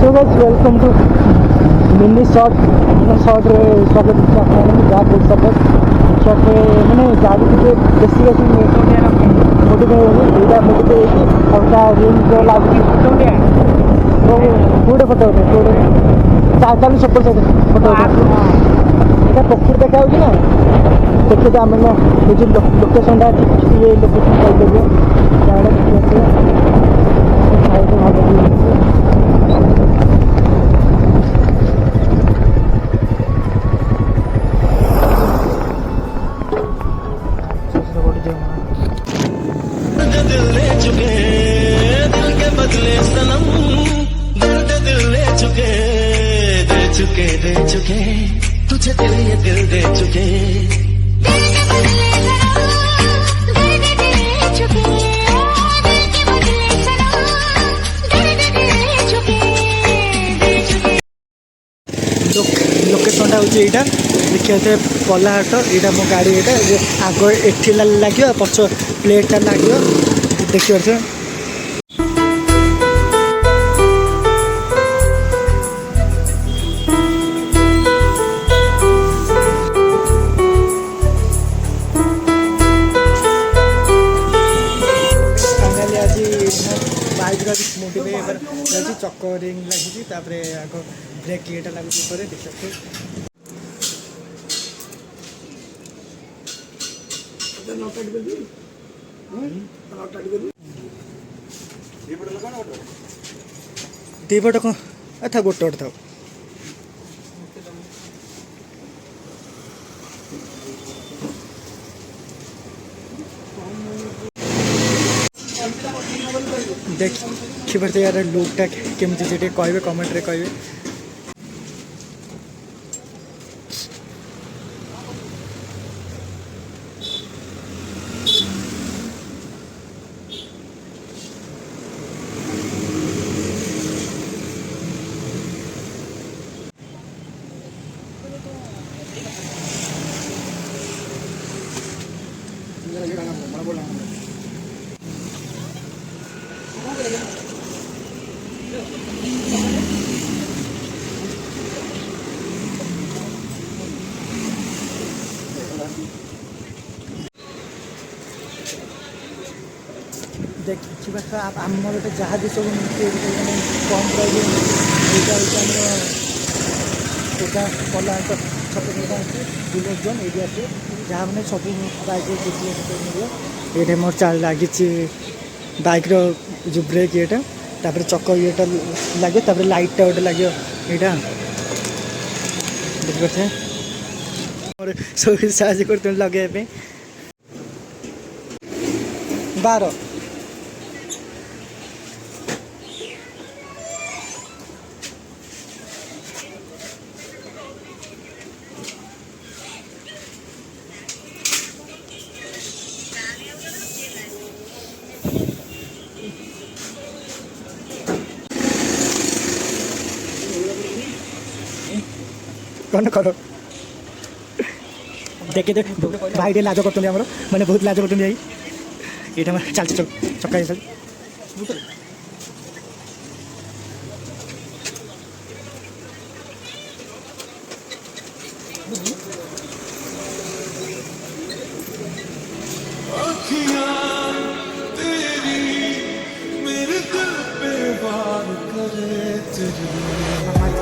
hello guys welcome to mini shot shot रे स्वागत है आपको जा देख सकते शॉट रे माने गाड़ी के डेस्टिनेशन मोटिवे एटा मोटिवे हल्का रिंग जो लागी फोटो तो पूरे फोटो पूरे 40 70 फोटो एटा पक्की देखा होगी ना देखते तो आम जो लोकेशन टा ये लोकेशन कह देबे गाड़ी देखते साइड भाग दे चुके तुझे दिल ये दिल दे चुके लोकेशन टा हूँ यहाँ देखिए पलाहाट यहाँ मो गाड़ी यहाँ आग एठी लगे पछ प्लेटा लगे देखिए बाइक मोटिवे चक रिंग लगी आग ब्रेक ये लगे देख सकते दीपट कौन था गोटे गोटे था देखिए यार लुकटा केमती से कहे कमेंट रे कहे देखिए आप आम गोटे जहाँ भी सब कम प्राइस यहाँ पला छत बुलेट जोन ये आसे जहाँ मैंने सब प्राइस मिले ये मोर चाल लगी बाइक जो ब्रेक ये चक ये लगे लाइटा गोटे लगे यहाँ देखिए सब साहय कर लगे 12 कौन करो देखे देख भाई लाज कर मैंने बहुत लाज कर ये चल चक्का चल मेरे दिल पे वार करे तेरी